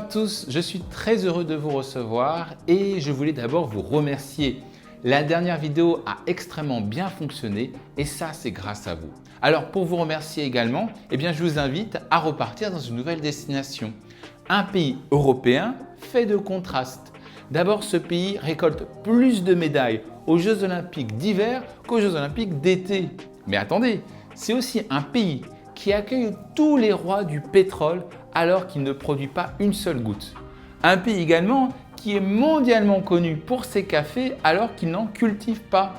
tous, je suis très heureux de vous recevoir et je voulais d'abord vous remercier. La dernière vidéo a extrêmement bien fonctionné et ça c'est grâce à vous. Alors pour vous remercier également, je vous invite à repartir dans une nouvelle destination. Un pays européen fait de contrastes. D'abord, ce pays récolte plus de médailles aux Jeux Olympiques d'hiver qu'aux Jeux Olympiques d'été. Mais attendez, c'est aussi un pays qui accueille tous les rois du pétrole alors qu'il ne produit pas une seule goutte. Un pays également qui est mondialement connu pour ses cafés alors qu'il n'en cultive pas.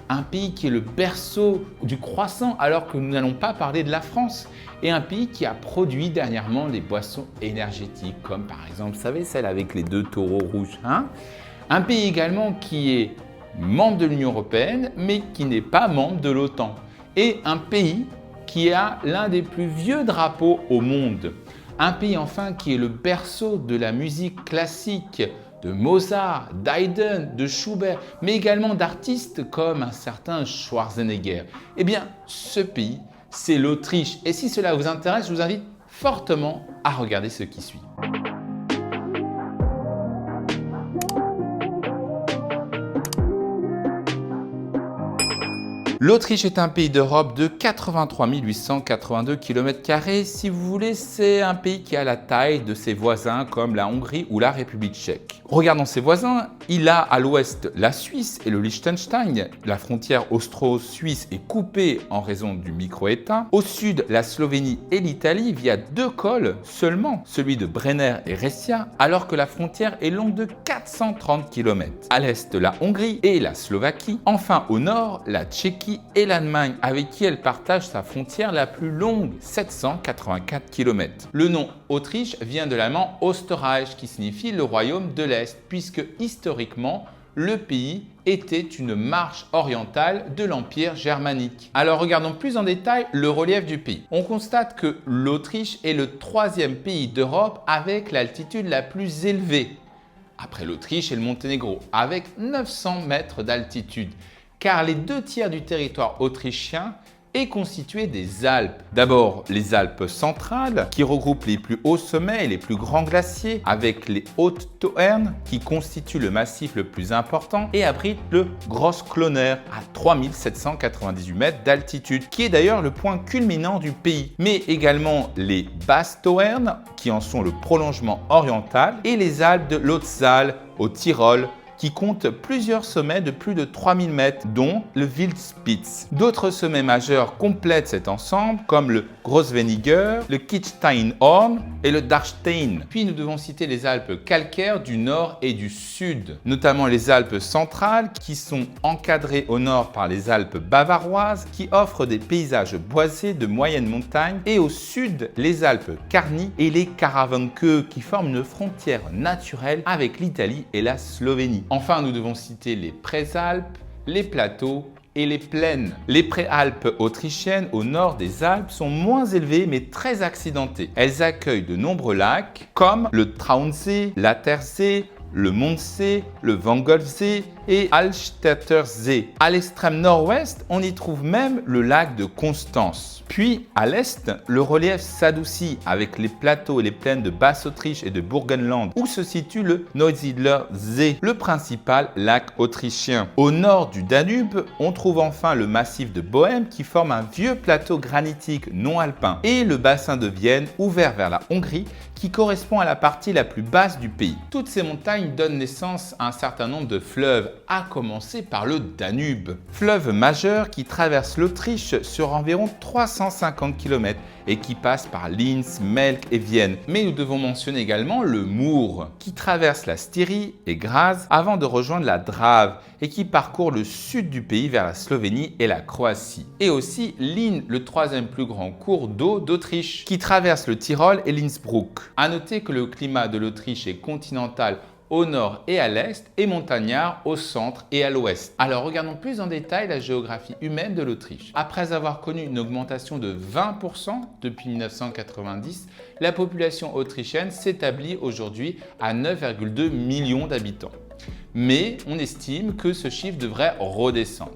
Un pays qui est le berceau du croissant alors que nous n'allons pas parler de la France. Et un pays qui a produit dernièrement des boissons énergétiques comme par exemple, vous savez, celle avec les 2 taureaux rouges. Un pays également qui est membre de l'Union européenne mais qui n'est pas membre de l'OTAN. Et un pays qui a l'un des plus vieux drapeaux au monde. Un pays enfin qui est le berceau de la musique classique, de Mozart, d'Haydn, de Schubert, mais également d'artistes comme un certain Schwarzenegger. Eh bien, ce pays, c'est l'Autriche. Et si cela vous intéresse, je vous invite fortement à regarder ce qui suit. L'Autriche est un pays d'Europe de 83 882 km². Si vous voulez, c'est un pays qui a la taille de ses voisins comme la Hongrie ou la République tchèque. Regardons ses voisins, il a à l'ouest la Suisse et le Liechtenstein. La frontière austro-suisse est coupée en raison du micro-État. Au sud, la Slovénie et l'Italie via 2 cols seulement, celui de Brenner et Restia, alors que la frontière est longue de 430 km. À l'est, la Hongrie et la Slovaquie. Enfin, au nord, la Tchéquie et l'Allemagne, avec qui elle partage sa frontière la plus longue, 784 km. Le nom Autriche vient de l'allemand Österreich, qui signifie le royaume de l'Est, puisque historiquement, le pays était une marche orientale de l'Empire germanique. Alors regardons plus en détail le relief du pays. On constate que l'Autriche est le 3e pays d'Europe avec l'altitude la plus élevée, après l'Autriche et le Monténégro, avec 900 mètres d'altitude. Car les 2 tiers du territoire autrichien est constitué des Alpes. D'abord, les Alpes centrales, qui regroupent les plus hauts sommets et les plus grands glaciers, avec les Hautes Tauern, qui constituent le massif le plus important et abritent le Großkloner, à 3798 mètres d'altitude, qui est d'ailleurs le point culminant du pays. Mais également les Basses Tauern, qui en sont le prolongement oriental, et les Alpes de l'Haute-Saale, au Tyrol, qui compte plusieurs sommets de plus de 3000 mètres, dont le Wildspitz. D'autres sommets majeurs complètent cet ensemble, comme le Großweniger, le Kitzsteinhorn et le Dachstein. Puis nous devons citer les Alpes calcaires du nord et du sud, notamment les Alpes centrales, qui sont encadrées au nord par les Alpes bavaroises, qui offrent des paysages boisés de moyenne montagne, et au sud, les Alpes Carni et les Karawanke, qui forment une frontière naturelle avec l'Italie et la Slovénie. Enfin, nous devons citer les Préalpes, les plateaux et les plaines. Les Préalpes autrichiennes au nord des Alpes sont moins élevées mais très accidentées. Elles accueillent de nombreux lacs comme le Traunsee, l'Attersee, le Mondsee, le Wangolfsee et Altstädter See. À l'extrême nord-ouest, on y trouve même le lac de Constance. Puis, à l'est, le relief s'adoucit avec les plateaux et les plaines de Basse-Autriche et de Burgenland, où se situe le Neusiedler See, le principal lac autrichien. Au nord du Danube, on trouve enfin le massif de Bohême qui forme un vieux plateau granitique non alpin et le bassin de Vienne ouvert vers la Hongrie qui correspond à la partie la plus basse du pays. Toutes ces montagnes donnent naissance à un certain nombre de fleuves, à commencer par le Danube. Fleuve majeur qui traverse l'Autriche sur environ 350 km et qui passe par Linz, Melk et Vienne. Mais nous devons mentionner également le Mur, qui traverse la Styrie et Graz avant de rejoindre la Drave et qui parcourt le sud du pays vers la Slovénie et la Croatie. Et aussi l'Inn, le 3e plus grand cours d'eau d'Autriche, qui traverse le Tyrol et l'Innsbruck. À noter que le climat de l'Autriche est continental au nord et à l'est et montagnard au centre et à l'ouest. Alors regardons plus en détail la géographie humaine de l'Autriche. Après avoir connu une augmentation de 20% depuis 1990, la population autrichienne s'établit aujourd'hui à 9,2 millions d'habitants. Mais on estime que ce chiffre devrait redescendre.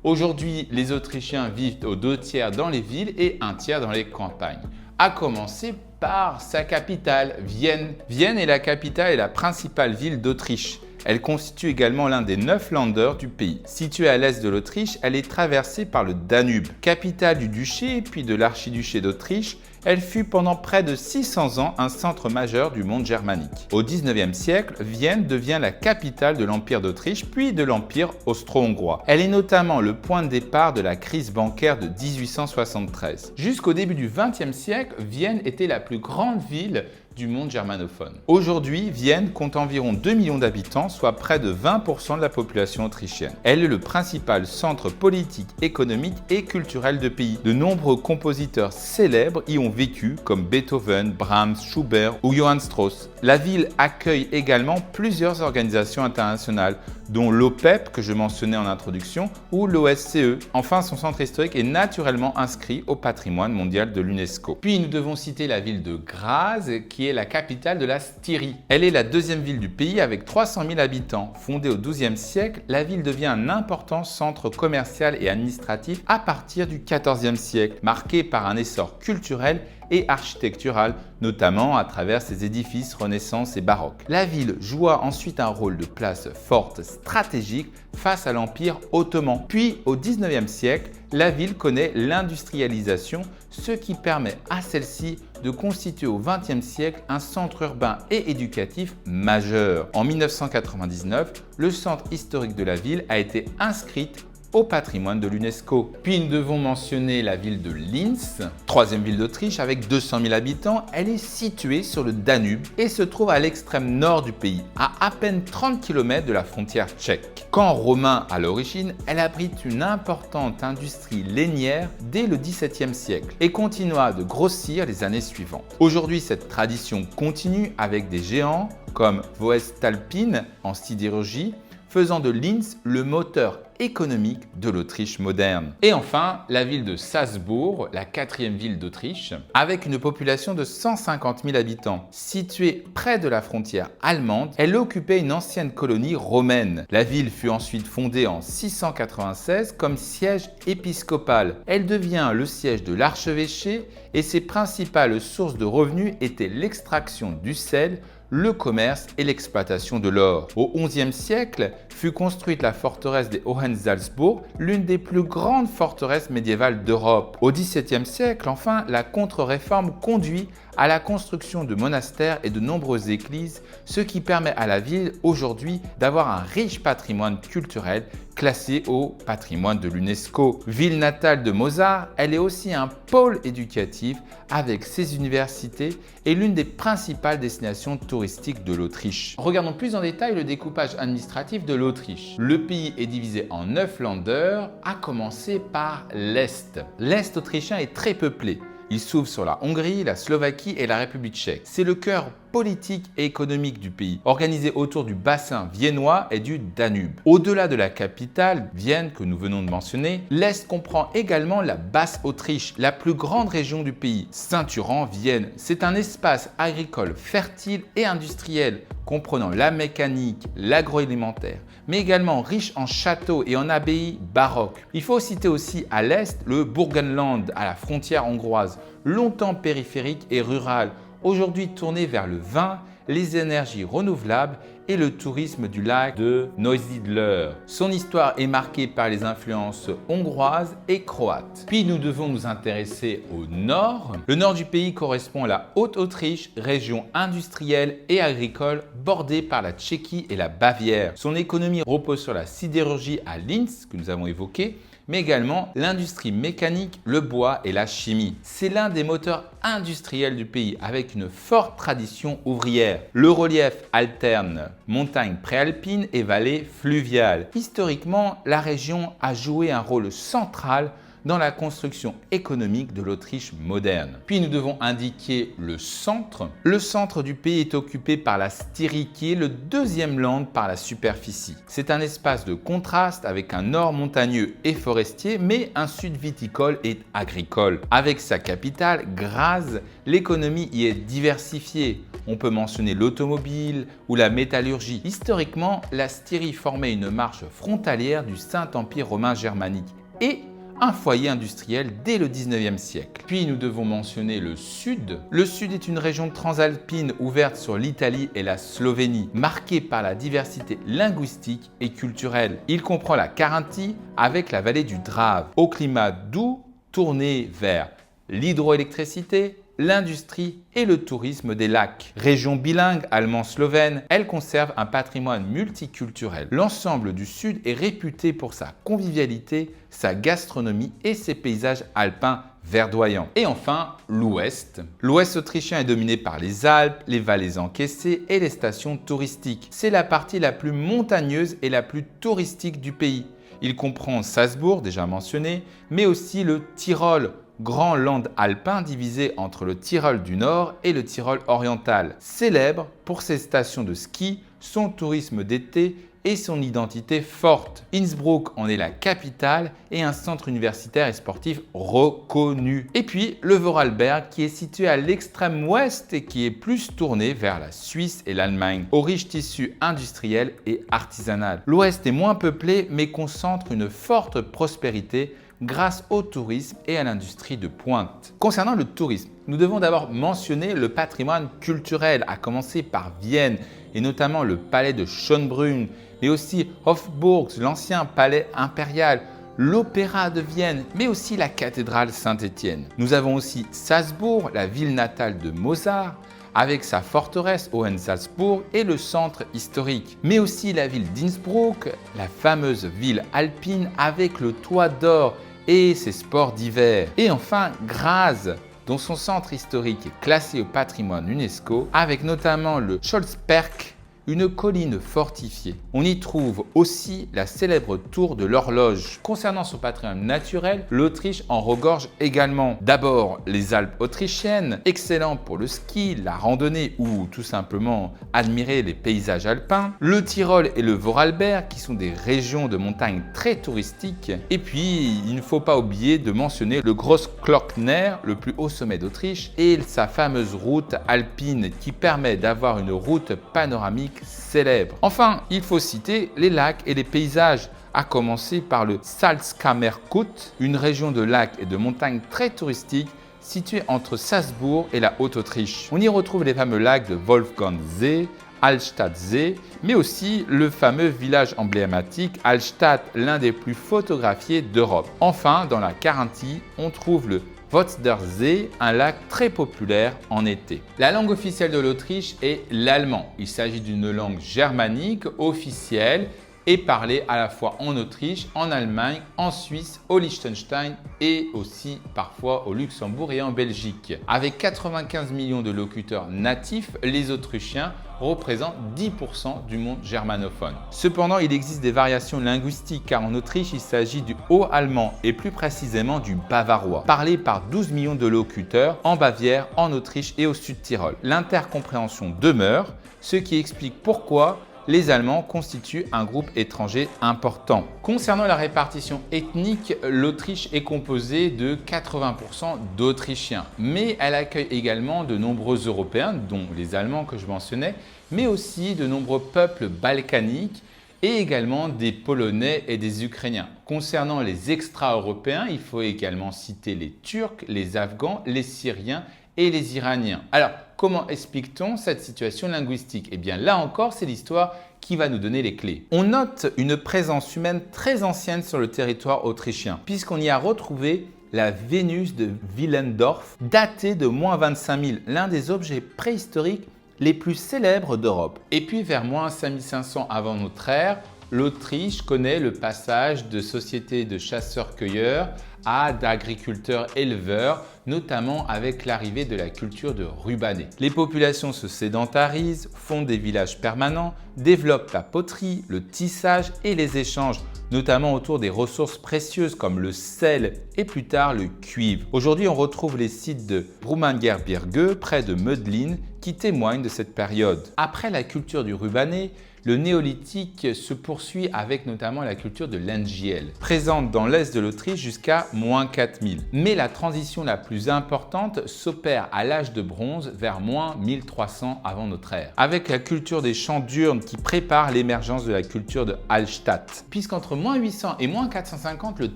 Aujourd'hui, les Autrichiens vivent aux 2 tiers dans les villes et 1 tiers dans les campagnes, à commencer par sa capitale, Vienne. Vienne est la capitale et la principale ville d'Autriche. Elle constitue également l'un des 9 Länder du pays. Située à l'est de l'Autriche, elle est traversée par le Danube. Capitale du duché puis de l'archiduché d'Autriche, elle fut pendant près de 600 ans un centre majeur du monde germanique. Au XIXe siècle, Vienne devient la capitale de l'Empire d'Autriche puis de l'Empire austro-hongrois. Elle est notamment le point de départ de la crise bancaire de 1873. Jusqu'au début du XXe siècle, Vienne était la plus grande ville du monde germanophone. Aujourd'hui, Vienne compte environ 2 millions d'habitants, soit près de 20% de la population autrichienne. Elle est le principal centre politique, économique et culturel du pays. De nombreux compositeurs célèbres y ont vécu, comme Beethoven, Brahms, Schubert ou Johann Strauss. La ville accueille également plusieurs organisations internationales, dont l'OPEP que je mentionnais en introduction ou l'OSCE. Enfin, son centre historique est naturellement inscrit au patrimoine mondial de l'UNESCO. Puis nous devons citer la ville de Graz, qui est la capitale de la Styrie. Elle est la deuxième ville du pays avec 300 000 habitants. Fondée au XIIe siècle, la ville devient un important centre commercial et administratif à partir du XIVe siècle, marqué par un essor culturel et architectural, notamment à travers ses édifices Renaissance et baroque. La ville joua ensuite un rôle de place forte stratégique face à l'Empire ottoman. Puis au XIXe siècle, la ville connaît l'industrialisation, ce qui permet à celle-ci de constituer au XXe siècle un centre urbain et éducatif majeur. En 1999, le centre historique de la ville a été inscrit au patrimoine de l'UNESCO. Puis nous devons mentionner la ville de Linz, troisième ville d'Autriche avec 200 000 habitants. Elle est située sur le Danube et se trouve à l'extrême nord du pays, à peine 30 km de la frontière tchèque. Camp romain à l'origine, elle abrite une importante industrie lainière dès le XVIIe siècle et continua de grossir les années suivantes. Aujourd'hui, cette tradition continue avec des géants comme Voestalpine en sidérurgie, faisant de Linz le moteur économique de l'Autriche moderne. Et enfin, la ville de Salzbourg, la quatrième ville d'Autriche, avec une population de 150 000 habitants. Située près de la frontière allemande, elle occupait une ancienne colonie romaine. La ville fut ensuite fondée en 696 comme siège épiscopal. Elle devient le siège de l'archevêché et ses principales sources de revenus étaient l'extraction du sel, le commerce et l'exploitation de l'or. Au XIe siècle fut construite la forteresse des Hohensalzbourg, l'une des plus grandes forteresses médiévales d'Europe. Au XVIIe siècle, enfin, la contre-réforme conduit à la construction de monastères et de nombreuses églises, ce qui permet à la ville aujourd'hui d'avoir un riche patrimoine culturel classé au patrimoine de l'UNESCO. Ville natale de Mozart, elle est aussi un pôle éducatif avec ses universités et l'une des principales destinations touristiques de l'Autriche. Regardons plus en détail le découpage administratif de l'Autriche. Le pays est divisé en 9 Länder, à commencer par l'Est. L'Est autrichien est très peuplé. Il s'ouvre sur la Hongrie, la Slovaquie et la République tchèque. C'est le cœur politique et économique du pays, organisé autour du bassin viennois et du Danube. Au-delà de la capitale, Vienne, que nous venons de mentionner, l'Est comprend également la Basse-Autriche, la plus grande région du pays. Ceinturant Vienne, c'est un espace agricole fertile et industriel, comprenant la mécanique, l'agroalimentaire, mais également riche en châteaux et en abbayes baroques. Il faut citer aussi à l'Est le Burgenland, à la frontière hongroise, longtemps périphérique et rural, aujourd'hui tourné vers le vin, les énergies renouvelables et le tourisme du lac de Neusiedler. Son histoire est marquée par les influences hongroises et croates. Puis nous devons nous intéresser au nord. Le nord du pays correspond à la Haute-Autriche, région industrielle et agricole bordée par la Tchéquie et la Bavière. Son économie repose sur la sidérurgie à Linz, que nous avons évoqué, mais également l'industrie mécanique, le bois et la chimie. C'est l'un des moteurs industriels du pays avec une forte tradition ouvrière. Le relief alterne montagnes préalpines et vallées fluviales. Historiquement, la région a joué un rôle central dans la construction économique de l'Autriche moderne. Puis nous devons indiquer le centre. Le centre du pays est occupé par la Styrie qui est le deuxième land par la superficie. C'est un espace de contraste avec un nord montagneux et forestier mais un sud viticole et agricole. Avec sa capitale, Graz, l'économie y est diversifiée. On peut mentionner l'automobile ou la métallurgie. Historiquement, la Styrie formait une marche frontalière du Saint-Empire romain germanique et un foyer industriel dès le 19e siècle. Puis nous devons mentionner le Sud. Le Sud est une région transalpine ouverte sur l'Italie et la Slovénie, marquée par la diversité linguistique et culturelle. Il comprend la Carinthie avec la vallée du Drave, au climat doux tourné vers l'hydroélectricité, l'industrie et le tourisme des lacs. Région bilingue allemand-slovène, elle conserve un patrimoine multiculturel. L'ensemble du Sud est réputé pour sa convivialité, sa gastronomie et ses paysages alpins verdoyants. Et enfin, l'Ouest. L'Ouest autrichien est dominé par les Alpes, les vallées encaissées et les stations touristiques. C'est la partie la plus montagneuse et la plus touristique du pays. Il comprend Salzbourg, déjà mentionné, mais aussi le Tyrol, grand land alpin divisé entre le Tyrol du Nord et le Tyrol oriental, célèbre pour ses stations de ski, son tourisme d'été et son identité forte. Innsbruck en est la capitale et un centre universitaire et sportif reconnu. Et puis le Vorarlberg qui est situé à l'extrême ouest et qui est plus tourné vers la Suisse et l'Allemagne, au riche tissu industriel et artisanal. L'ouest est moins peuplé mais concentre une forte prospérité grâce au tourisme et à l'industrie de pointe. Concernant le tourisme, nous devons d'abord mentionner le patrimoine culturel, à commencer par Vienne et notamment le palais de Schönbrunn, mais aussi Hofburg, l'ancien palais impérial, l'Opéra de Vienne, mais aussi la cathédrale Saint-Étienne. Nous avons aussi Salzbourg, la ville natale de Mozart, avec sa forteresse Hohensalzburg et le centre historique, mais aussi la ville d'Innsbruck, la fameuse ville alpine avec le toit d'or et ses sports d'hiver. Et enfin Graz, dont son centre historique est classé au patrimoine UNESCO, avec notamment le Scholzberg, une colline fortifiée. On y trouve aussi la célèbre tour de l'horloge. Concernant son patrimoine naturel, l'Autriche en regorge également. D'abord, les Alpes autrichiennes, excellentes pour le ski, la randonnée ou tout simplement admirer les paysages alpins. Le Tyrol et le Vorarlberg, qui sont des régions de montagne très touristiques. Et puis, il ne faut pas oublier de mentionner le Großglockner, le plus haut sommet d'Autriche, et sa fameuse route alpine qui permet d'avoir une route panoramique célèbre. Enfin, il faut citer les lacs et les paysages, à commencer par le Salzkammergut, une région de lacs et de montagnes très touristique située entre Salzbourg et la Haute-Autriche. On y retrouve les fameux lacs de Wolfgangsee, Altstadtsee, mais aussi le fameux village emblématique Altstadt, l'un des plus photographiés d'Europe. Enfin, dans la Carinthie, on trouve le Wörthersee, un lac très populaire en été. La langue officielle de l'Autriche est l'allemand. Il s'agit d'une langue germanique officielle et parlée à la fois en Autriche, en Allemagne, en Suisse, au Liechtenstein et aussi parfois au Luxembourg et en Belgique. Avec 95 millions de locuteurs natifs, les Autrichiens représentent 10% du monde germanophone. Cependant, il existe des variations linguistiques car en Autriche, il s'agit du haut-allemand et plus précisément du bavarois, parlé par 12 millions de locuteurs en Bavière, en Autriche et au Sud-Tyrol. L'intercompréhension demeure, ce qui explique pourquoi les Allemands constituent un groupe étranger important. Concernant la répartition ethnique, l'Autriche est composée de 80% d'Autrichiens, mais elle accueille également de nombreux Européens, dont les Allemands que je mentionnais, mais aussi de nombreux peuples balkaniques et également des Polonais et des Ukrainiens. Concernant les extra-européens, il faut également citer les Turcs, les Afghans, les Syriens et les Iraniens. Alors, comment explique-t-on cette situation linguistique? Eh bien, là encore, c'est l'histoire qui va nous donner les clés. On note une présence humaine très ancienne sur le territoire autrichien, puisqu'on y a retrouvé la Vénus de Willendorf, datée de moins 25 000, l'un des objets préhistoriques les plus célèbres d'Europe. Et puis, vers moins 5500 avant notre ère, l'Autriche connaît le passage de sociétés de chasseurs-cueilleurs à d'agriculteurs-éleveurs, notamment avec l'arrivée de la culture de rubanés. Les populations se sédentarisent, fondent des villages permanents, développent la poterie, le tissage et les échanges, notamment autour des ressources précieuses comme le sel et plus tard le cuivre. Aujourd'hui, on retrouve les sites de Brumangerbirge près de Mödling qui témoignent de cette période. Après la culture du rubané, Le néolithique se poursuit avec notamment la culture de l'Engiel, présente dans l'est de l'Autriche jusqu'à -4000. Mais la transition la plus importante s'opère à l'âge de bronze vers -1300 avant notre ère, avec la culture des champs d'urnes qui prépare l'émergence de la culture de Hallstatt. Puisqu'entre -800 et -450, le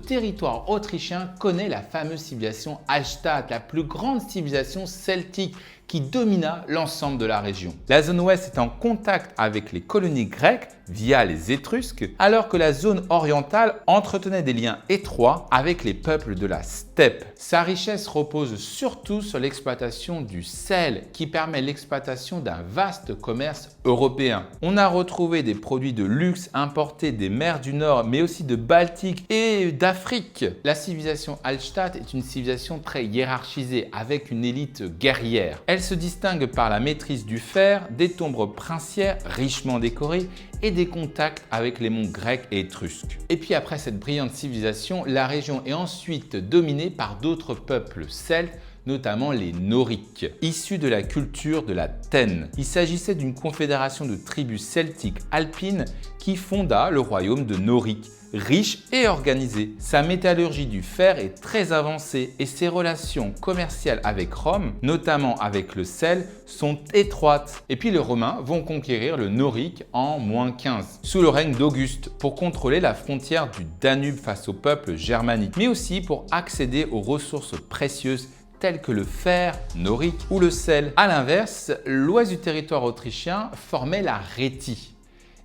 territoire autrichien connaît la fameuse civilisation Hallstatt, la plus grande civilisation celtique qui domina l'ensemble de la région. La zone ouest est en contact avec les colonies grecques via les Étrusques, alors que la zone orientale entretenait des liens étroits avec les peuples de la steppe. Sa richesse repose surtout sur l'exploitation du sel, qui permet l'exploitation d'un vaste commerce européen. On a retrouvé des produits de luxe importés des mers du Nord, mais aussi de Baltique et d'Afrique. La civilisation Hallstatt est une civilisation très hiérarchisée, avec une élite guerrière. Elle se distingue par la maîtrise du fer, des tombes princières richement décorées et des contacts avec les monts grecs et étrusques. Et puis après cette brillante civilisation, la région est ensuite dominée par d'autres peuples celtes, notamment les Noriques, issus de la culture de la Tène. Il s'agissait d'une confédération de tribus celtiques alpines qui fonda le royaume de Norique, riche et organisé. Sa métallurgie du fer est très avancée et ses relations commerciales avec Rome, notamment avec le sel, sont étroites. Et puis les Romains vont conquérir le Norique en -15, sous le règne d'Auguste, pour contrôler la frontière du Danube face au peuple germanique, mais aussi pour accéder aux ressources précieuses tels que le fer norique ou le sel. A l'inverse, l'ouest du territoire autrichien formait la Rhétie.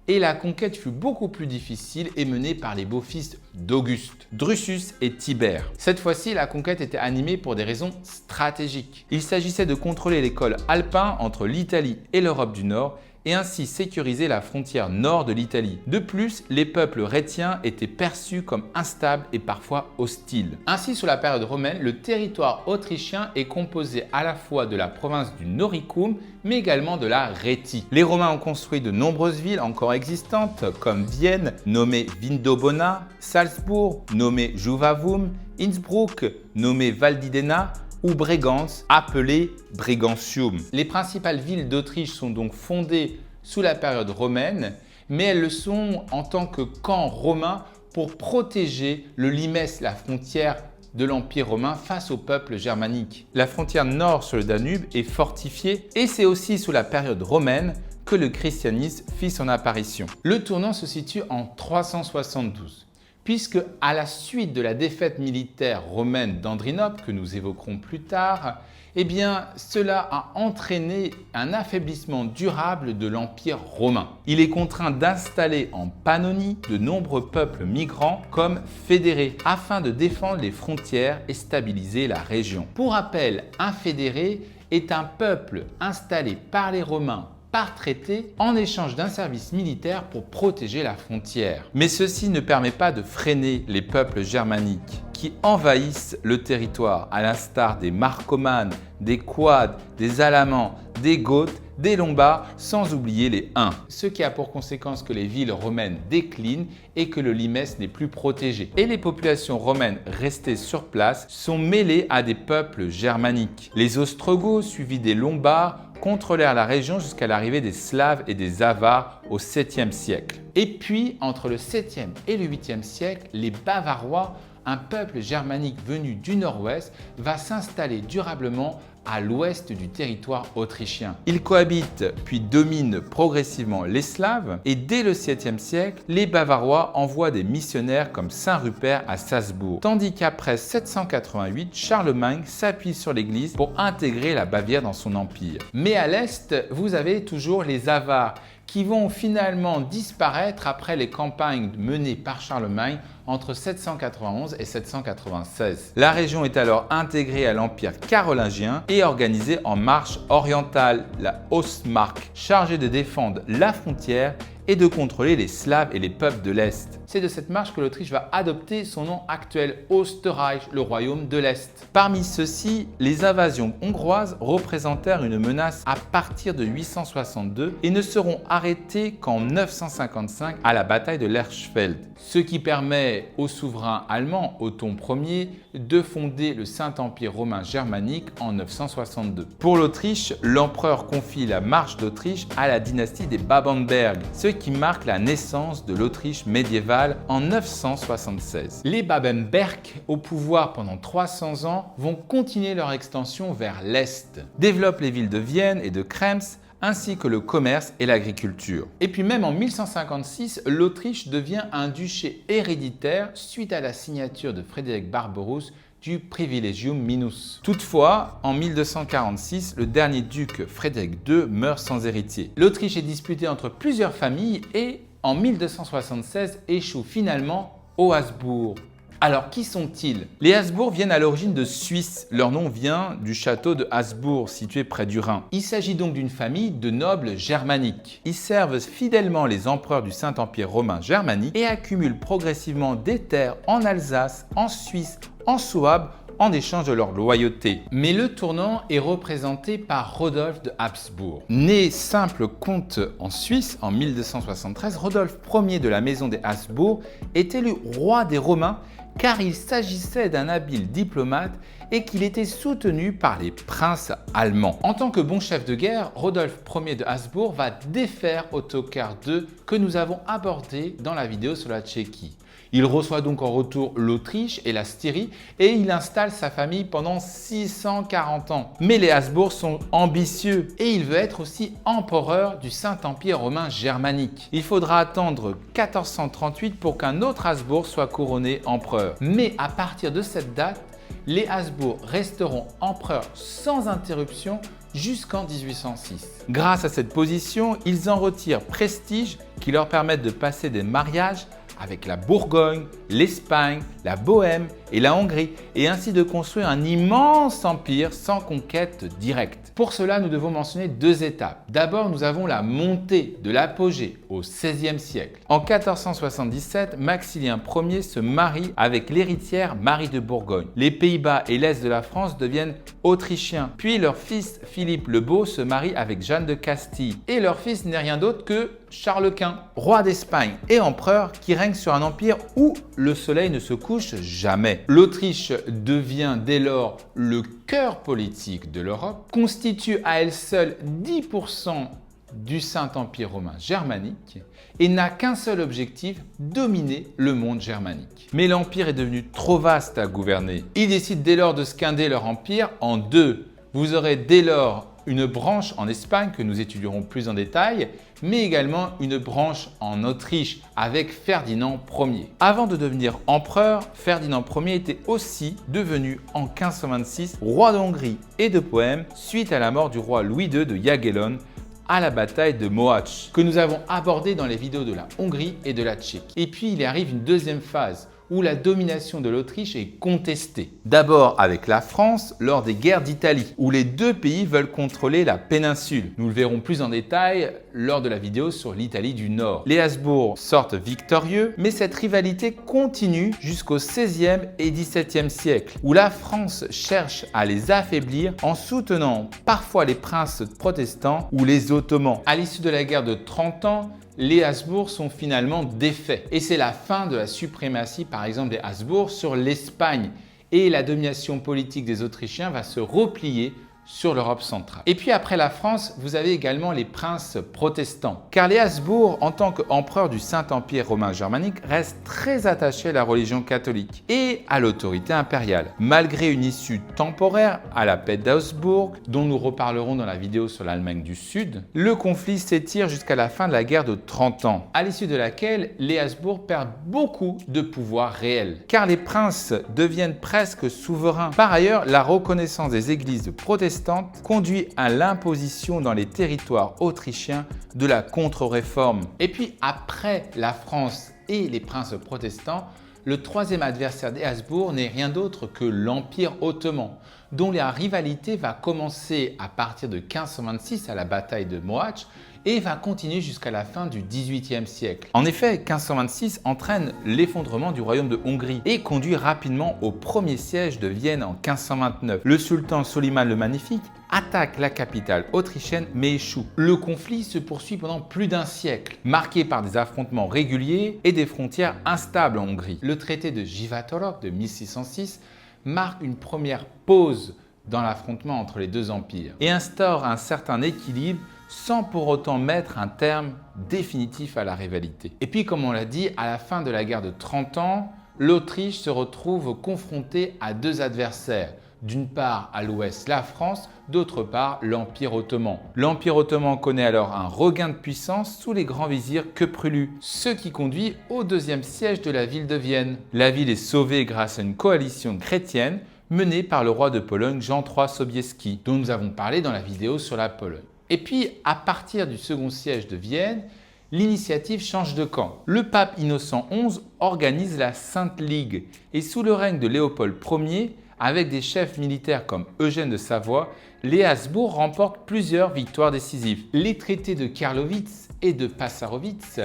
Et la conquête fut beaucoup plus difficile et menée par les beaux-fils d'Auguste, Drusus et Tibère. Cette fois-ci, la conquête était animée pour des raisons stratégiques. Il s'agissait de contrôler les cols alpins entre l'Italie et l'Europe du Nord et ainsi sécuriser la frontière nord de l'Italie. De plus, les peuples rhétiens étaient perçus comme instables et parfois hostiles. Ainsi, sous la période romaine, le territoire autrichien est composé à la fois de la province du Noricum, mais également de la Rhétie. Les Romains ont construit de nombreuses villes encore existantes, comme Vienne, nommée Vindobona, Salzbourg, nommée Juvavum, Innsbruck, nommée Valdidena, ou Bréganz, appelée Bregantium. Les principales villes d'Autriche sont donc fondées sous la période romaine, mais elles le sont en tant que camp romain pour protéger le limès, la frontière de l'Empire romain face au peuple germanique. La frontière nord sur le Danube est fortifiée et c'est aussi sous la période romaine que le christianisme fit son apparition. Le tournant se situe en 372. Puisque à la suite de la défaite militaire romaine d'Andrinople, que nous évoquerons plus tard, cela a entraîné un affaiblissement durable de l'Empire romain. Il est contraint d'installer en Pannonie de nombreux peuples migrants comme fédérés, afin de défendre les frontières et stabiliser la région. Pour rappel, un fédéré est un peuple installé par les Romains par traité en échange d'un service militaire pour protéger la frontière. Mais ceci ne permet pas de freiner les peuples germaniques qui envahissent le territoire, à l'instar des Marcomanes, des Quads, des Alamans, des Goths, des Lombards, sans oublier les Huns. Ce qui a pour conséquence que les villes romaines déclinent et que le limès n'est plus protégé. Et les populations romaines restées sur place sont mêlées à des peuples germaniques. Les Ostrogoths, suivis des Lombards, contrôlèrent la région jusqu'à l'arrivée des Slaves et des Avars au 7e siècle. Et puis, entre le 7e et le 8e siècle, les Bavarois, un peuple germanique venu du nord-ouest, va s'installer durablement à l'ouest du territoire autrichien. Ils cohabitent puis dominent progressivement les Slaves et dès le 7e siècle, les Bavarois envoient des missionnaires comme Saint Rupert à Salzbourg. Tandis qu'après 788, Charlemagne s'appuie sur l'Église pour intégrer la Bavière dans son empire. Mais à l'est, vous avez toujours les Avars qui vont finalement disparaître après les campagnes menées par Charlemagne entre 791 et 796. La région est alors intégrée à l'Empire carolingien et organisée en marche orientale, la Ostmark, chargée de défendre la frontière et de contrôler les Slaves et les peuples de l'Est. C'est de cette marche que l'Autriche va adopter son nom actuel, Österreich, le royaume de l'Est. Parmi ceux-ci, les invasions hongroises représentèrent une menace à partir de 862 et ne seront arrêtées qu'en 955 à la bataille de Lerchfeld, ce qui permet au souverain allemand Othon Ier de fonder le Saint-Empire romain germanique en 962. Pour l'Autriche, l'empereur confie la marche d'Autriche à la dynastie des Babenberg, ce qui marque la naissance de l'Autriche médiévale en 976. Les Babenberg, au pouvoir pendant 300 ans, vont continuer leur extension vers l'est, développent les villes de Vienne et de Krems, ainsi que le commerce et l'agriculture. Et puis même en 1156, l'Autriche devient un duché héréditaire suite à la signature de Frédéric Barberousse du Privilegium Minus. Toutefois, en 1246, le dernier duc Frédéric II meurt sans héritier. L'Autriche est disputée entre plusieurs familles et en 1276 échoue finalement aux Habsbourg. Alors, qui sont-ils? Les Habsbourg viennent à l'origine de Suisse. Leur nom vient du château de Habsbourg, situé près du Rhin. Il s'agit donc d'une famille de nobles germaniques. Ils servent fidèlement les empereurs du Saint-Empire romain germanique et accumulent progressivement des terres en Alsace, en Suisse, en Souabe, en échange de leur loyauté. Mais le tournant est représenté par Rodolphe de Habsbourg. Né simple comte en Suisse en 1273, Rodolphe Ier de la maison des Habsbourg est élu roi des Romains car il s'agissait d'un habile diplomate et qu'il était soutenu par les princes allemands. En tant que bon chef de guerre, Rodolphe Ier de Habsbourg va défaire Ottokar II que nous avons abordé dans la vidéo sur la Tchéquie. Il reçoit donc en retour l'Autriche et la Styrie et il installe sa famille pendant 640 ans. Mais les Habsbourg sont ambitieux et il veut être aussi empereur du Saint-Empire romain germanique. Il faudra attendre 1438 pour qu'un autre Habsbourg soit couronné empereur. Mais à partir de cette date, les Habsbourg resteront empereurs sans interruption jusqu'en 1806. Grâce à cette position, ils en retirent prestige qui leur permettent de passer des mariages avec la Bourgogne, l'Espagne, la Bohême et la Hongrie, et ainsi de construire un immense empire sans conquête directe. Pour cela, nous devons mentionner deux étapes. D'abord, nous avons la montée de l'apogée au XVIe siècle. En 1477, Maximilien Ier se marie avec l'héritière Marie de Bourgogne. Les Pays-Bas et l'Est de la France deviennent autrichiens. Puis leur fils Philippe le Beau se marie avec Jeanne de Castille. Et leur fils n'est rien d'autre que Charles Quint, roi d'Espagne et empereur qui règne sur un empire où le soleil ne se couche jamais. L'Autriche devient dès lors le cœur politique de l'Europe, constitue à elle seule 10% du Saint-Empire romain germanique et n'a qu'un seul objectif, dominer le monde germanique. Mais l'empire est devenu trop vaste à gouverner. Ils décident dès lors de scinder leur empire en deux. Vous aurez dès lors une branche en Espagne que nous étudierons plus en détail, mais également une branche en Autriche avec Ferdinand Ier. Avant de devenir empereur, Ferdinand Ier était aussi devenu en 1526 roi de Hongrie et de Bohême suite à la mort du roi Louis II de Jagellon à la bataille de Mohács, que nous avons abordé dans les vidéos de la Hongrie et de la Tchéquie. Et puis il arrive une deuxième phase où la domination de l'Autriche est contestée. D'abord avec la France lors des guerres d'Italie, où les deux pays veulent contrôler la péninsule. Nous le verrons plus en détail lors de la vidéo sur l'Italie du Nord. Les Habsbourg sortent victorieux, mais cette rivalité continue jusqu'au XVIe et XVIIe siècle, où la France cherche à les affaiblir en soutenant parfois les princes protestants ou les Ottomans. À l'issue de la guerre de 30 ans, les Habsbourg sont finalement défaits. Et c'est la fin de la suprématie, par exemple, des Habsbourg sur l'Espagne. Et la domination politique des Autrichiens va se replier sur l'Europe centrale. Et puis après la France, vous avez également les princes protestants. Car les Habsbourg, en tant qu'empereurs du Saint-Empire romain germanique, restent très attachés à la religion catholique et à l'autorité impériale. Malgré une issue temporaire à la paix d'Augsbourg, dont nous reparlerons dans la vidéo sur l'Allemagne du Sud, le conflit s'étire jusqu'à la fin de la guerre de 30 ans, à l'issue de laquelle les Habsbourg perdent beaucoup de pouvoir réel, car les princes deviennent presque souverains. Par ailleurs, la reconnaissance des églises protestantes conduit à l'imposition dans les territoires autrichiens de la contre-réforme. Et puis après la France et les princes protestants, le troisième adversaire des Habsbourg n'est rien d'autre que l'Empire ottoman, dont la rivalité va commencer à partir de 1526 à la bataille de Mohács et va continuer jusqu'à la fin du XVIIIe siècle. En effet, 1526 entraîne l'effondrement du royaume de Hongrie et conduit rapidement au premier siège de Vienne en 1529. Le sultan Soliman le Magnifique attaque la capitale autrichienne mais échoue. Le conflit se poursuit pendant plus d'un siècle, marqué par des affrontements réguliers et des frontières instables en Hongrie. Le traité de Jivatorok de 1606 marque une première pause dans l'affrontement entre les deux empires et instaure un certain équilibre sans pour autant mettre un terme définitif à la rivalité. Et puis, comme on l'a dit, à la fin de la guerre de 30 ans, l'Autriche se retrouve confrontée à deux adversaires. D'une part, à l'ouest, la France, d'autre part, l'Empire ottoman. L'Empire ottoman connaît alors un regain de puissance sous les grands vizirs Köprülü, ce qui conduit au deuxième siège de la ville de Vienne. La ville est sauvée grâce à une coalition chrétienne menée par le roi de Pologne Jean III Sobieski, dont nous avons parlé dans la vidéo sur la Pologne. Et puis, à partir du second siège de Vienne, l'initiative change de camp. Le pape Innocent XI organise la Sainte Ligue et sous le règne de Léopold Ier, avec des chefs militaires comme Eugène de Savoie, les Habsbourg remportent plusieurs victoires décisives. Les traités de Karlowitz et de Passarowitz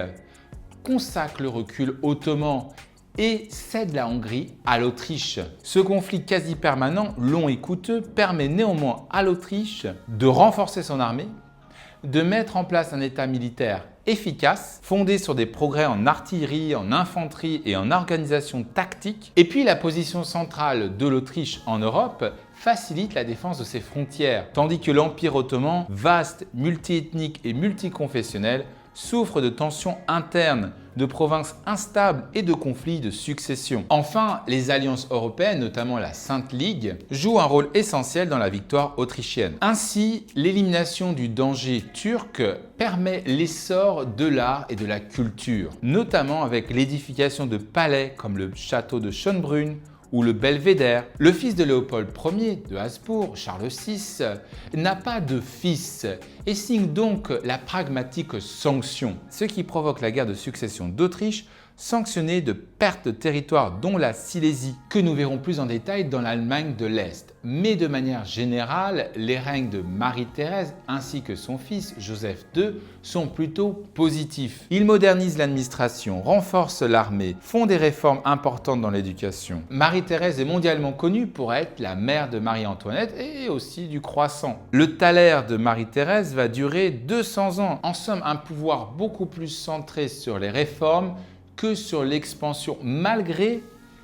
consacrent le recul ottoman et cèdent la Hongrie à l'Autriche. Ce conflit quasi permanent, long et coûteux, permet néanmoins à l'Autriche de renforcer son armée, de mettre en place un état militaire efficace, fondé sur des progrès en artillerie, en infanterie et en organisation tactique. Et puis la position centrale de l'Autriche en Europe facilite la défense de ses frontières, tandis que l'Empire ottoman, vaste, multiethnique et multiconfessionnel, souffre de tensions internes, de provinces instables et de conflits de succession. Enfin, les alliances européennes, notamment la Sainte Ligue, jouent un rôle essentiel dans la victoire autrichienne. Ainsi, l'élimination du danger turc permet l'essor de l'art et de la culture, notamment avec l'édification de palais comme le château de Schönbrunn ou le Belvédère. Le fils de Léopold Ier de Habsbourg, Charles VI, n'a pas de fils et signe donc la pragmatique sanction, ce qui provoque la guerre de succession d'Autriche, sanctionnée de pertes de territoire dont la Silésie, que nous verrons plus en détail dans l'Allemagne de l'Est. Mais de manière générale, les règnes de Marie-Thérèse ainsi que son fils Joseph II sont plutôt positifs. Ils modernisent l'administration, renforcent l'armée, font des réformes importantes dans l'éducation. Marie-Thérèse est mondialement connue pour être la mère de Marie-Antoinette et aussi du croissant. Le Thaler de Marie-Thérèse va durer 200 ans. En somme, un pouvoir beaucoup plus centré sur les réformes que sur l'expansion, malgré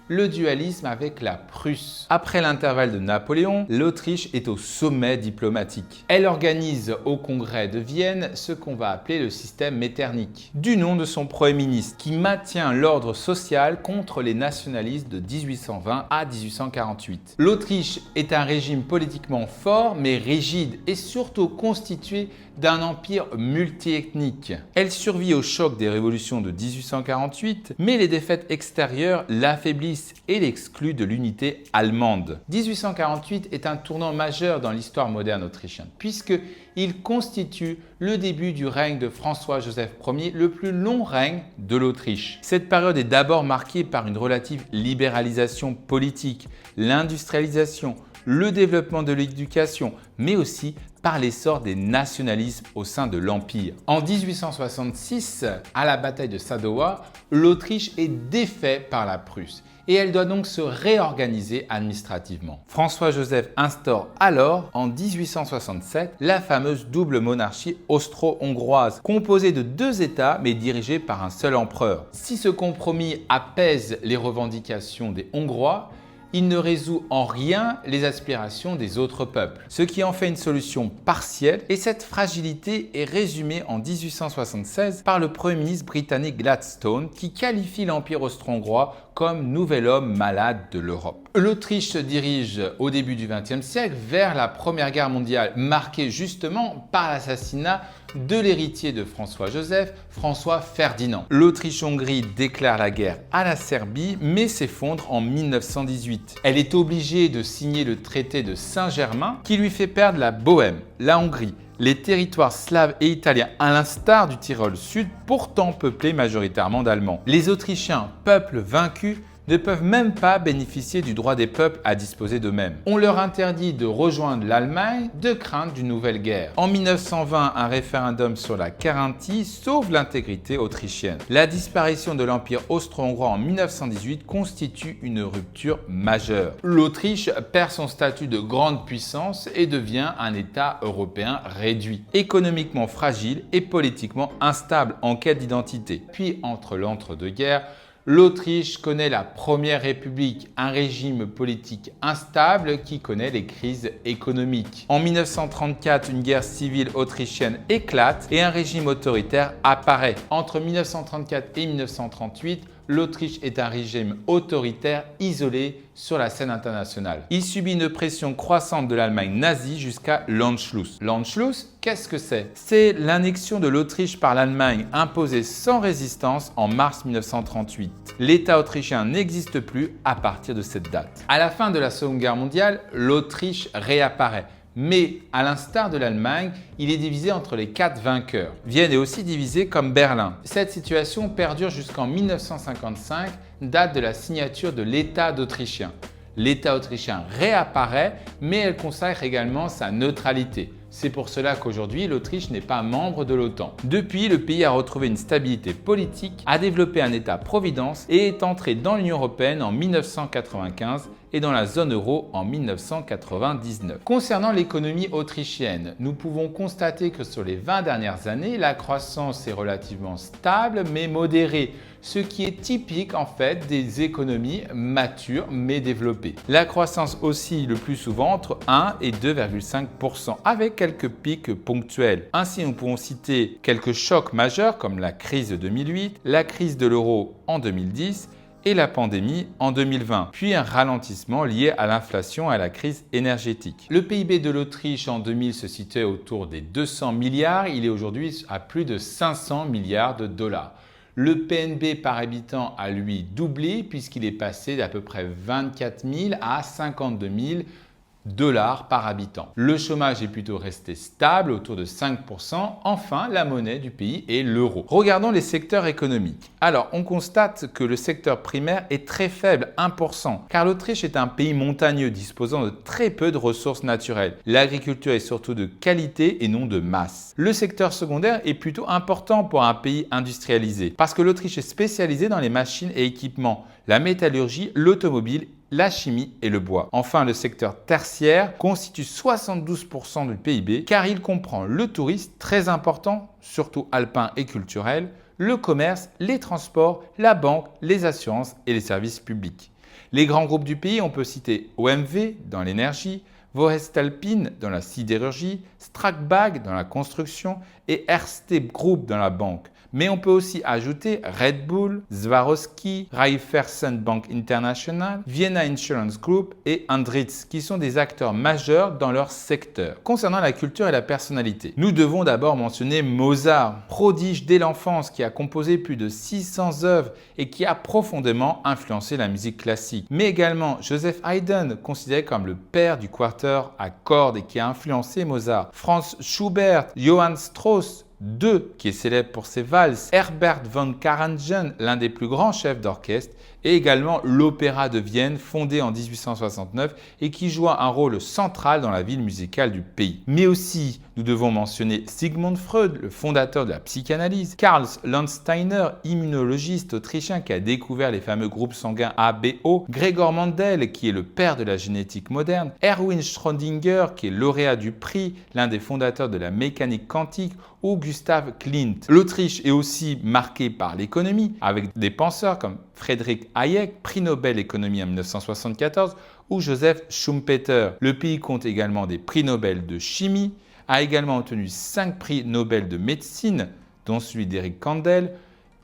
le dualisme avec la Prusse. Après l'intervalle de Napoléon, l'Autriche est au sommet diplomatique. Elle organise au congrès de Vienne ce qu'on va appeler le système Metternich, du nom de son Premier ministre, qui maintient l'ordre social contre les nationalistes de 1820 à 1848. L'Autriche est un régime politiquement fort, mais rigide et surtout constitué d'un empire multiethnique. Elle survit au choc des révolutions de 1848, mais les défaites extérieures l'affaiblissent et l'excluent de l'unité allemande. 1848 est un tournant majeur dans l'histoire moderne autrichienne, puisqu'il constitue le début du règne de François-Joseph Ier, le plus long règne de l'Autriche. Cette période est d'abord marquée par une relative libéralisation politique, l'industrialisation, le développement de l'éducation, mais aussi par l'essor des nationalismes au sein de l'Empire. En 1866, à la bataille de Sadowa, l'Autriche est défaite par la Prusse et elle doit donc se réorganiser administrativement. François-Joseph instaure alors, en 1867, la fameuse double monarchie austro-hongroise, composée de deux États mais dirigée par un seul empereur. Si ce compromis apaise les revendications des Hongrois, il ne résout en rien les aspirations des autres peuples, ce qui en fait une solution partielle, et cette fragilité est résumée en 1876 par le Premier ministre britannique Gladstone, qui qualifie l'Empire austro-hongrois comme nouvel homme malade de l'Europe. L'Autriche se dirige au début du XXe siècle vers la Première Guerre mondiale, marquée justement par l'assassinat de l'héritier de François-Joseph, François Ferdinand. L'Autriche-Hongrie déclare la guerre à la Serbie, mais s'effondre en 1918. Elle est obligée de signer le traité de Saint-Germain qui lui fait perdre la Bohême, la Hongrie, les territoires slaves et italiens, à l'instar du Tyrol Sud, pourtant peuplé majoritairement d'Allemands. Les Autrichiens, peuple vaincu, ne peuvent même pas bénéficier du droit des peuples à disposer d'eux-mêmes. On leur interdit de rejoindre l'Allemagne de crainte d'une nouvelle guerre. En 1920, un référendum sur la Carinthie sauve l'intégrité autrichienne. La disparition de l'Empire austro-hongrois en 1918 constitue une rupture majeure. L'Autriche perd son statut de grande puissance et devient un État européen réduit, économiquement fragile et politiquement instable en quête d'identité. Puis, entre l'entre-deux-guerres, L'Autriche connaît la Première République, un régime politique instable qui connaît les crises économiques. En 1934, une guerre civile autrichienne éclate et un régime autoritaire apparaît. Entre 1934 et 1938, l'Autriche est un régime autoritaire isolé sur la scène internationale. Il subit une pression croissante de l'Allemagne nazie jusqu'à l'Anschluss. L'Anschluss, qu'est-ce que c'est? C'est l'annexion de l'Autriche par l'Allemagne imposée sans résistance en mars 1938. L'État autrichien n'existe plus à partir de cette date. À la fin de la Seconde Guerre mondiale, l'Autriche réapparaît. Mais à l'instar de l'Allemagne, il est divisé entre les 4 vainqueurs. Vienne est aussi divisée comme Berlin. Cette situation perdure jusqu'en 1955, date de la signature de l'État autrichien. L'État autrichien réapparaît, mais elle consacre également sa neutralité. C'est pour cela qu'aujourd'hui, l'Autriche n'est pas membre de l'OTAN. Depuis, le pays a retrouvé une stabilité politique, a développé un État-providence et est entré dans l'Union européenne en 1995 et dans la zone euro en 1999. Concernant l'économie autrichienne, nous pouvons constater que sur les 20 dernières années, la croissance est relativement stable mais modérée, ce qui est typique en fait des économies matures mais développées. La croissance oscille le plus souvent entre 1 et 2,5% avec quelques pics ponctuels. Ainsi, nous pouvons citer quelques chocs majeurs comme la crise de 2008, la crise de l'euro en 2010 et la pandémie en 2020, puis un ralentissement lié à l'inflation et à la crise énergétique. Le PIB de l'Autriche en 2000 se situait autour des 200 milliards, il est aujourd'hui à plus de 500 milliards de dollars. Le PNB par habitant a lui doublé puisqu'il est passé d'à peu près 24 000 à 52 000 dollars par habitant. Le chômage est plutôt resté stable, autour de 5%. Enfin, la monnaie du pays est l'euro. Regardons les secteurs économiques. Alors, on constate que le secteur primaire est très faible, 1%, car l'Autriche est un pays montagneux disposant de très peu de ressources naturelles. L'agriculture est surtout de qualité et non de masse. Le secteur secondaire est plutôt important pour un pays industrialisé, parce que l'Autriche est spécialisée dans les machines et équipements, la métallurgie, l'automobile, la chimie et le bois. Enfin, le secteur tertiaire constitue 72% du PIB car il comprend le tourisme, très important, surtout alpin et culturel, le commerce, les transports, la banque, les assurances et les services publics. Les grands groupes du pays, on peut citer OMV dans l'énergie, Voestalpine dans la sidérurgie, Strabag dans la construction et Erste Group dans la banque. Mais on peut aussi ajouter Red Bull, Swarovski, Raiffeisen Bank International, Vienna Insurance Group et Andritz qui sont des acteurs majeurs dans leur secteur. Concernant la culture et la personnalité, nous devons d'abord mentionner Mozart, prodige dès l'enfance qui a composé plus de 600 œuvres et qui a profondément influencé la musique classique. Mais également Joseph Haydn, considéré comme le père du quarter à cordes et qui a influencé Mozart, Franz Schubert, Johann Strauss, qui est célèbre pour ses valses, Herbert von Karajan, l'un des plus grands chefs d'orchestre, et également l'Opéra de Vienne, fondé en 1869 et qui joua un rôle central dans la vie musicale du pays. Mais aussi, nous devons mentionner Sigmund Freud, le fondateur de la psychanalyse, Karl Landsteiner, immunologiste autrichien qui a découvert les fameux groupes sanguins A-B-O, Gregor Mendel, qui est le père de la génétique moderne, Erwin Schrödinger, qui est lauréat du prix, l'un des fondateurs de la mécanique quantique, ou Gustav Klimt. L'Autriche est aussi marquée par l'économie, avec des penseurs comme Friedrich Hayek, prix Nobel économie en 1974, ou Joseph Schumpeter. Le pays compte également des prix Nobel de chimie, a également obtenu 5 prix Nobel de médecine, dont celui d'Eric Kandel,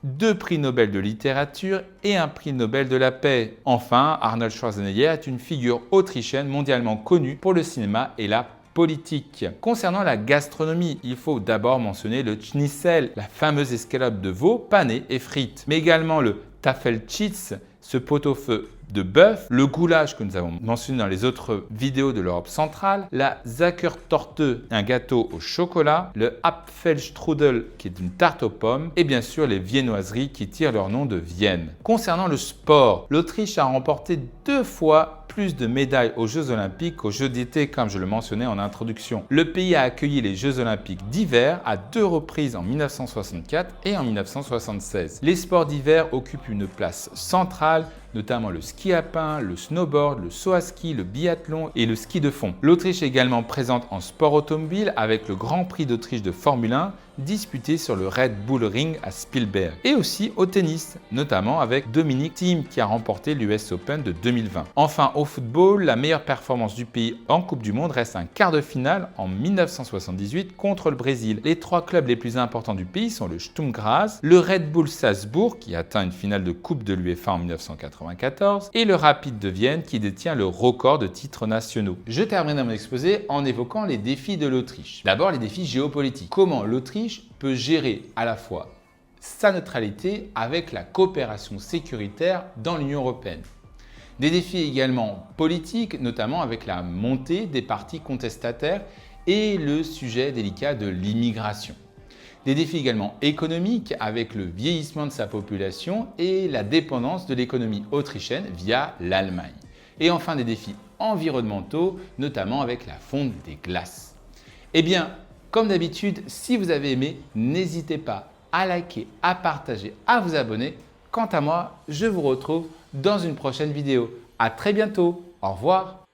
2 prix Nobel de littérature et un prix Nobel de la paix. Enfin, Arnold Schwarzenegger est une figure autrichienne mondialement connue pour le cinéma et la politique. Concernant la gastronomie, il faut d'abord mentionner le schnitzel, la fameuse escalope de veau panée et frite, mais également le Tafelspitz, ce pot-au-feu de bœuf, le goulash que nous avons mentionné dans les autres vidéos de l'Europe centrale, la Zuckertorte, un gâteau au chocolat, le Apfelstrudel qui est une tarte aux pommes et bien sûr les viennoiseries qui tirent leur nom de Vienne. Concernant le sport, l'Autriche a remporté 2 fois plus de médailles aux Jeux Olympiques qu'aux Jeux d'été comme je le mentionnais en introduction. Le pays a accueilli les Jeux Olympiques d'hiver à 2 reprises en 1964 et en 1976. Les sports d'hiver occupent une place centrale, notamment le ski alpin, le snowboard, le saut à ski, le biathlon et le ski de fond. L'Autriche est également présente en sport automobile avec le Grand Prix d'Autriche de Formule 1 disputés sur le Red Bull Ring à Spielberg. Et aussi au tennis, notamment avec Dominic Thiem qui a remporté l'US Open de 2020. Enfin au football, la meilleure performance du pays en Coupe du Monde reste un quart de finale en 1978 contre le Brésil. Les 3 clubs les plus importants du pays sont le Sturm Graz, le Red Bull Salzbourg qui atteint une finale de Coupe de l'UEFA en 1994 et le Rapid de Vienne qui détient le record de titres nationaux. Je termine mon exposé en évoquant les défis de l'Autriche. D'abord les défis géopolitiques. Comment l'Autriche peut gérer à la fois sa neutralité avec la coopération sécuritaire dans l'Union européenne. Des défis également politiques, notamment avec la montée des partis contestataires et le sujet délicat de l'immigration. Des défis également économiques avec le vieillissement de sa population et la dépendance de l'économie autrichienne via l'Allemagne. Et enfin des défis environnementaux, notamment avec la fonte des glaces. Eh bien, comme d'habitude, si vous avez aimé, n'hésitez pas à liker, à partager, à vous abonner. Quant à moi, je vous retrouve dans une prochaine vidéo. À très bientôt. Au revoir.